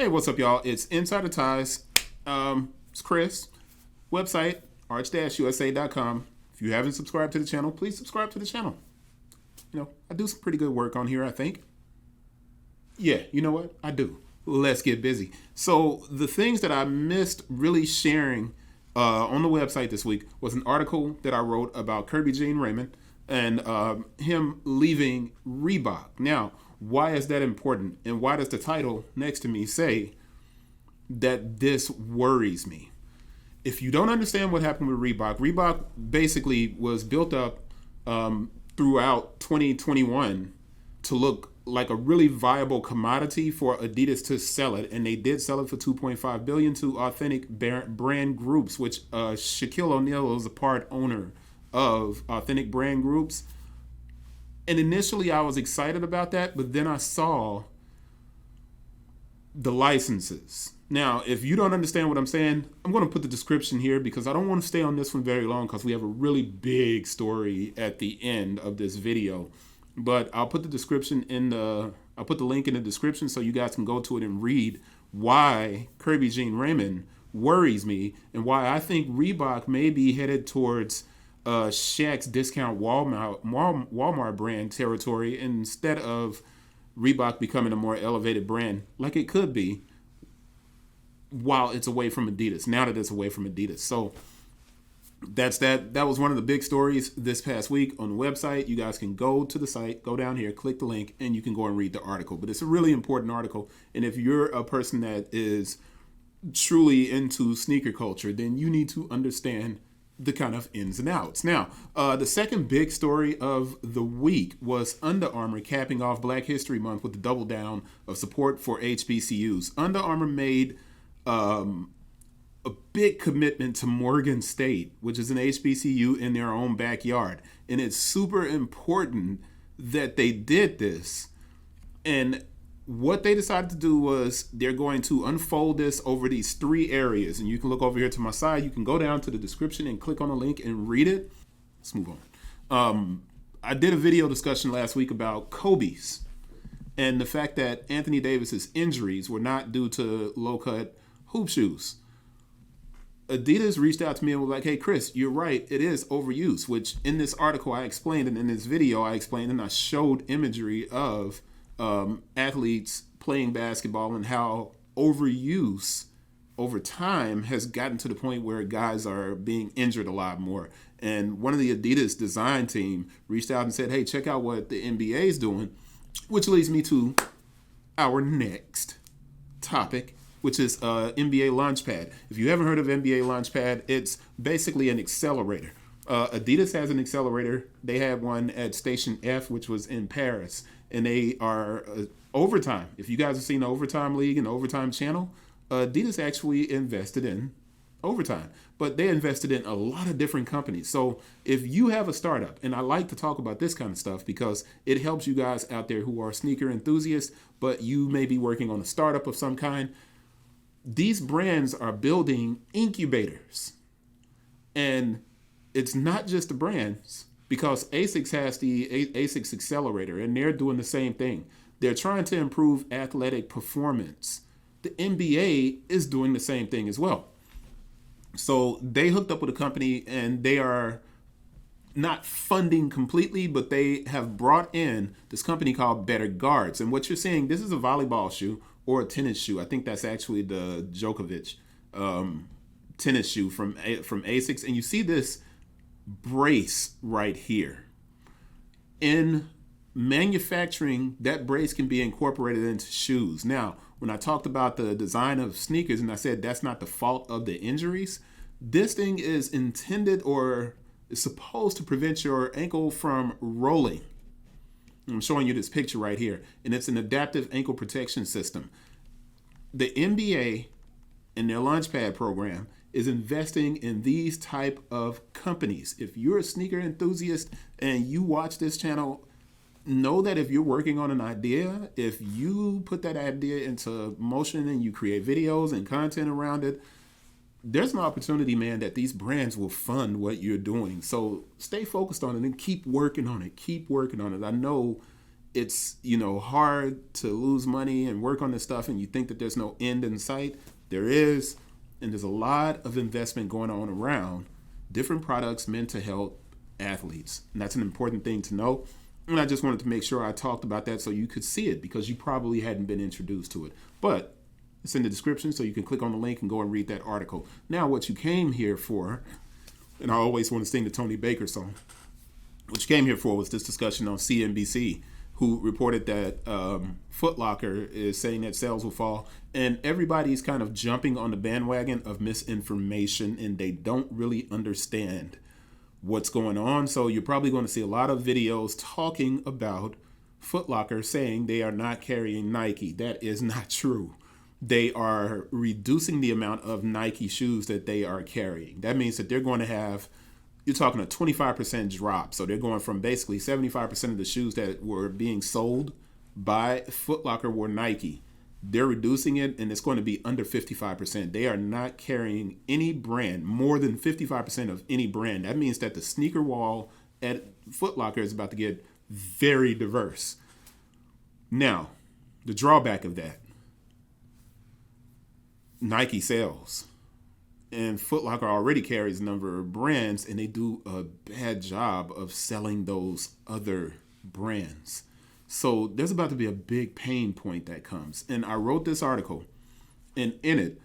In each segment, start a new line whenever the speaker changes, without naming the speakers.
Hey, what's up, y'all? It's Insider Ties. It's Chris. Website, arch-usa.com. If you haven't subscribed to the channel, please subscribe to the channel. I do some pretty good work on here, I think. Yeah, you know what? I do. Let's get busy. So the things that I missed really sharing on the website this week was an article that I wrote about Kerby Jean-Raymond and him leaving Reebok. Now, why is that important? And why does the title next to me say that this worries me? If you don't understand what happened with Reebok, Reebok basically was built up throughout 2021 to look like a really viable commodity for Adidas to sell it. And they did sell it for $2.5 billion to authentic brand groups, which Shaquille O'Neal is a part owner of authentic brand groups. And initially I was excited about that, but then I saw the licenses. Now, if you don't understand what I'm saying, I'm going to put the description here because I don't want to stay on this one very long because we have a really big story at the end of this video. But I'll put the description I'll put the link in the description so you guys can go to it and read why Kerby Jean-Raymond worries me and why I think Reebok may be headed towards Shaq's discount Walmart brand territory instead of Reebok becoming a more elevated brand like it could be while it's away from Adidas, now that it's away from Adidas. So that's that. That was one of the big stories this past week on the website. You guys can go to the site, go down here, click the link, and you can go and read the article. But it's a really important article. And if you're a person that is truly into sneaker culture, then you need to understand the kind of ins and outs. Now, the second big story of the week was Under Armour capping off Black History Month with the double down of support for HBCUs. Under Armour made a big commitment to Morgan State, which is an HBCU in their own backyard. And it's super important that they did this. And what they decided to do was they're going to unfold this over these three areas. And you can look over here to my side. You can go down to the description and click on the link and read it. Let's move on. I did a video discussion last week about Kobe's and the fact that Anthony Davis's injuries were not due to low-cut hoop shoes. Adidas reached out to me and was like, hey, Chris, you're right. It is overuse, which in this article I explained, and in this video I explained, and I showed imagery of athletes playing basketball and how overuse over time has gotten to the point where guys are being injured a lot more. And one of the Adidas design team reached out and said, hey, check out what the NBA is doing, which leads me to our next topic, which is NBA Launchpad. If you haven't heard of NBA Launchpad, it's basically an accelerator. Adidas has an accelerator. They had one at Station F, which was in Paris. And they are Overtime. If you guys have seen the Overtime League and the Overtime Channel, Adidas actually invested in Overtime. But they invested in a lot of different companies. So if you have a startup, and I like to talk about this kind of stuff because it helps you guys out there who are sneaker enthusiasts, but you may be working on a startup of some kind. These brands are building incubators. And it's not just the brands, because ASICS has the ASICS Accelerator, and they're doing the same thing. They're trying to improve athletic performance. The NBA is doing the same thing as well. So they hooked up with a company, and they are not funding completely, but they have brought in this company called Betterguards. And what you're seeing, this is a volleyball shoe or a tennis shoe. I think that's actually the Djokovic tennis shoe from ASICS. And you see this brace right here. In manufacturing, that brace can be incorporated into shoes. Now, when I talked about the design of sneakers and I said that's not the fault of the injuries, this thing is intended or is supposed to prevent your ankle from rolling. I'm showing you this picture right here, and it's an adaptive ankle protection system. The NBA and their Launchpad program is investing in these type of companies. If you're a sneaker enthusiast and you watch this channel, know that if you're working on an idea, if you put that idea into motion and you create videos and content around it, there's an opportunity, man, that these brands will fund what you're doing. So stay focused on it and keep working on it. Keep working on it. I know it's, hard to lose money and work on this stuff and you think that there's no end in sight. There is, and there's a lot of investment going on around different products meant to help athletes. And that's an important thing to know. And I just wanted to make sure I talked about that so you could see it, because you probably hadn't been introduced to it. But it's in the description, so you can click on the link and go and read that article. Now, what you came here for, and I always want to sing the Tony Baker song, what you came here for was this discussion on CNBC, who reported that Foot Locker is saying that sales will fall. And everybody's kind of jumping on the bandwagon of misinformation, and they don't really understand what's going on. So you're probably going to see a lot of videos talking about Foot Locker saying they are not carrying Nike. That is not true. They are reducing the amount of Nike shoes that they are carrying. That means that they're going to have, you're talking a 25% drop. So they're going from basically 75% of the shoes that were being sold by Foot Locker were Nike. They're reducing it, and it's going to be under 55%. They are not carrying any brand, more than 55% of any brand. That means that the sneaker wall at Foot Locker is about to get very diverse. Now, the drawback of that, Nike sells. And Foot Locker already carries a number of brands, and they do a bad job of selling those other brands. So there's about to be a big pain point that comes. And I wrote this article, and in it,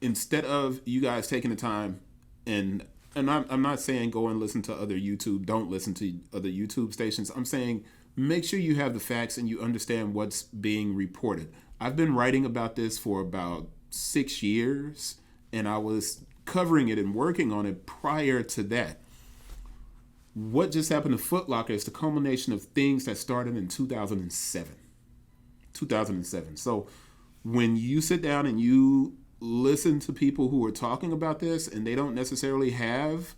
instead of you guys taking the time, and I'm not saying go and listen to other YouTube, don't listen to other YouTube stations. I'm saying make sure you have the facts and you understand what's being reported. I've been writing about this for about 6 years, and I was covering it and working on it prior to that. What just happened to Foot Locker is the culmination of things that started in 2007. So when you sit down and you listen to people who are talking about this and they don't necessarily have,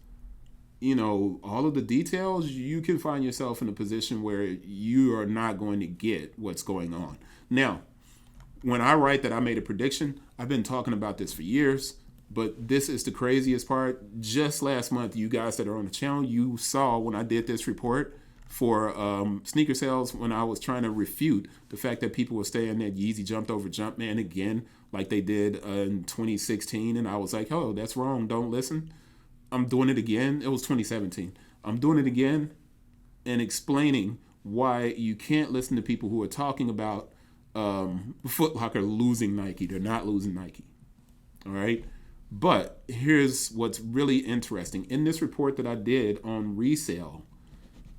all of the details, you can find yourself in a position where you are not going to get what's going on. Now, when I write that I made a prediction, I've been talking about this for years. But this is the craziest part. Just last month, you guys that are on the channel, you saw when I did this report for sneaker sales, when I was trying to refute the fact that people were saying that Yeezy jumped over Jumpman again, like they did in 2016. And I was like, oh, that's wrong. Don't listen. I'm doing it again. It was 2017. I'm doing it again and explaining why you can't listen to people who are talking about Foot Locker losing Nike. They're not losing Nike. All right. But here's what's really interesting. In this report that I did on resale,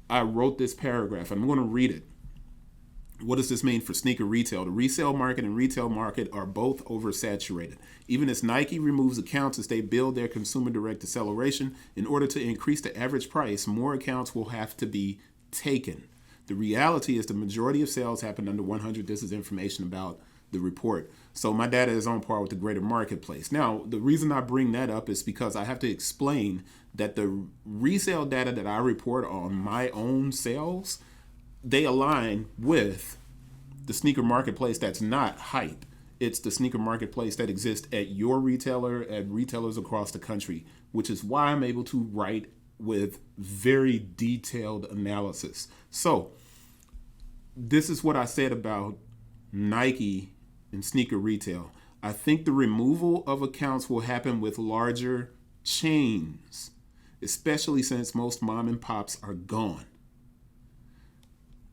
I wrote this paragraph, and I'm going to read it. What does this mean for sneaker retail? The resale market and retail market are both oversaturated. Even as Nike removes accounts as they build their consumer direct acceleration, in order to increase the average price, more accounts will have to be taken. The reality is the majority of sales happen under 100. This is information about the report. So my data is on par with the greater marketplace. Now, the reason I bring that up is because I have to explain that the resale data that I report on my own sales, they align with the sneaker marketplace that's not hype. It's the sneaker marketplace that exists at your retailer, at retailers across the country, which is why I'm able to write with very detailed analysis. So this is what I said about Nike and sneaker retail. I think the removal of accounts will happen with larger chains, especially since most mom and pops are gone.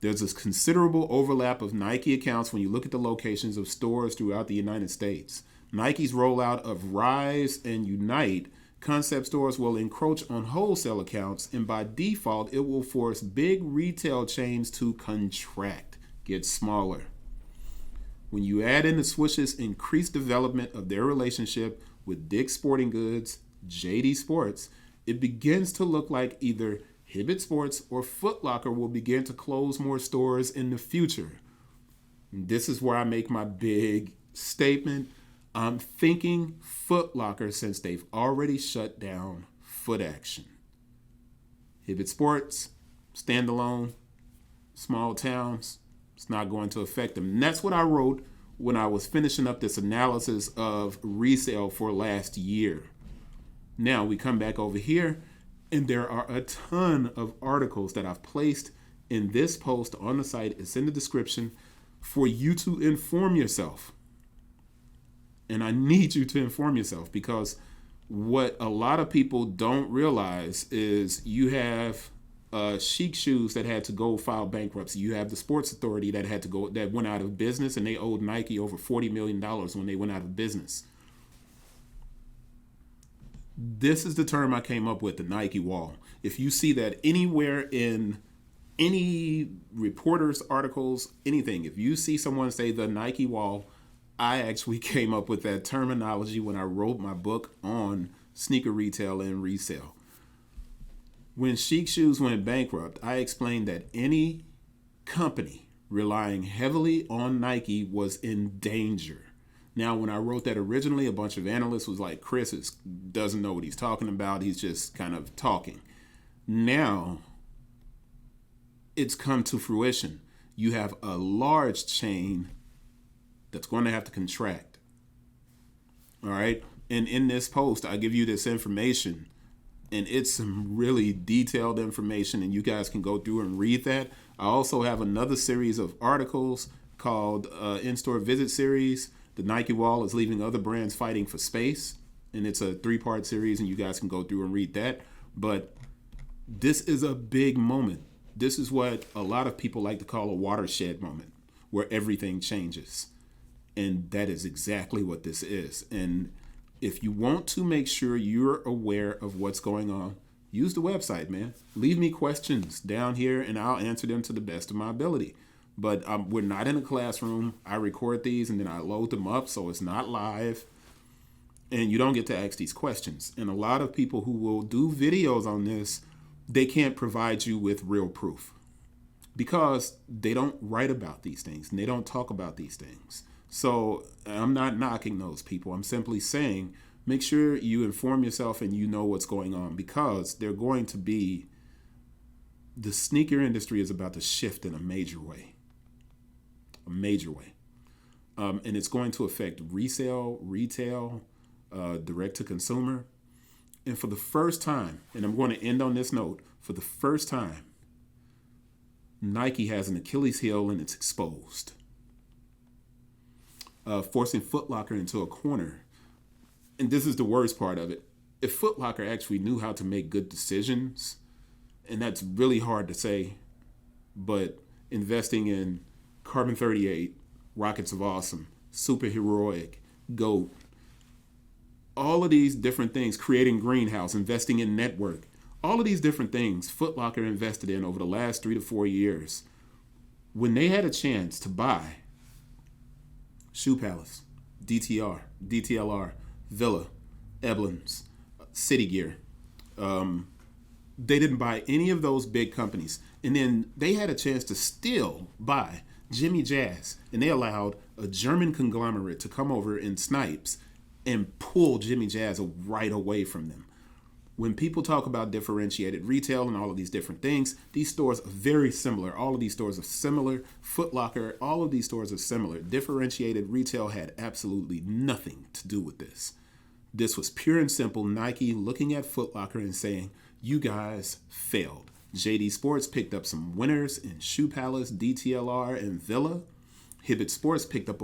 There's a considerable overlap of Nike accounts when you look at the locations of stores throughout the United States. Nike's rollout of Rise and Unite concept stores will encroach on wholesale accounts, and by default, it will force big retail chains to contract, get smaller. When you add in the Swish's increased development of their relationship with Dick's Sporting Goods, JD Sports, it begins to look like either Hibbett Sports or Foot Locker will begin to close more stores in the future. And this is where I make my big statement. I'm thinking Foot Locker since they've already shut down Foot Action. Hibbett Sports, standalone, small towns, it's not going to affect them. And that's what I wrote when I was finishing up this analysis of resale for last year. Now we come back over here, and there are a ton of articles that I've placed in this post on the site, it's in the description for you to inform yourself. And I need you to inform yourself, because what a lot of people don't realize is you have chic shoes that had to go file bankruptcy. You have the Sports Authority that went out of business, and they owed Nike over $40 million when they went out of business. This is the term I came up with, the Nike wall. If you see that anywhere in any reporters' articles, anything, if you see someone say the Nike wall, I actually came up with that terminology when I wrote my book on sneaker retail and resale. When Chic Shoes went bankrupt, I explained that any company relying heavily on Nike was in danger. Now, when I wrote that originally, a bunch of analysts was like, Chris doesn't know what he's talking about. He's just kind of talking. Now, it's come to fruition. You have a large chain that's going to have to contract. All right? And in this post, I give you this information, and it's some really detailed information, and you guys can go through and read that. I also have another series of articles called In-Store Visit Series. The Nike Wall is leaving other brands fighting for space, and it's a 3-part series, and you guys can go through and read that. But this is a big moment. This is what a lot of people like to call a watershed moment, where everything changes. And that is exactly what this is. And if you want to make sure you're aware of what's going on, use the website, man. Leave me questions down here, and I'll answer them to the best of my ability. But we're not in a classroom. I record these, and then I load them up, so it's not live. And you don't get to ask these questions. And a lot of people who will do videos on this, they can't provide you with real proof, because they don't write about these things, and they don't talk about these things. So I'm not knocking those people. I'm simply saying, make sure you inform yourself and you know what's going on, because the sneaker industry is about to shift in a major way. And it's going to affect resale, retail, direct to consumer. And for the first time, and I'm going to end on this note, for the first time, Nike has an Achilles heel and it's exposed. Forcing Foot Locker into a corner. And this is the worst part of it. If Foot Locker actually knew how to make good decisions, and that's really hard to say, but investing in Carbon 38, Rockets of Awesome, Superheroic, GOAT, all of these different things, creating Greenhouse, investing in network, all of these different things Foot Locker invested in over the last 3 to 4 years. When they had a chance to buy Shoe Palace, DTLR, Villa, Eblins, City Gear, they didn't buy any of those big companies. And then they had a chance to still buy Jimmy Jazz, and they allowed a German conglomerate to come over in Snipes and pull Jimmy Jazz right away from them. When people talk about differentiated retail and all of these different things, these stores are very similar. All of these stores are similar. Foot Locker, all of these stores are similar. Differentiated retail had absolutely nothing to do with this. This was pure and simple Nike looking at Foot Locker and saying, you guys failed. JD Sports picked up some winners in Shoe Palace, DTLR, and Villa. Hibbett Sports picked up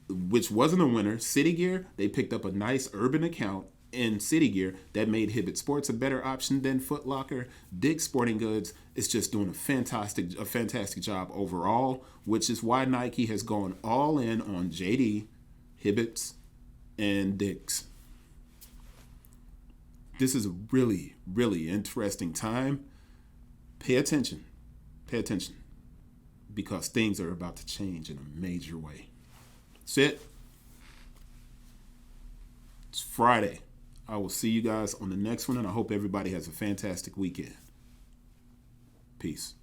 which wasn't a winner, City Gear. They picked up a nice urban account in City Gear that made Hibbett Sports a better option than Foot Locker. Dick's Sporting Goods is just doing a fantastic job overall, which is why Nike has gone all in on JD, Hibbett's, and Dick's. This is a really, really interesting time. Pay attention, because things are about to change in a major way. That's it. It's Friday. I will see you guys on the next one, and I hope everybody has a fantastic weekend. Peace.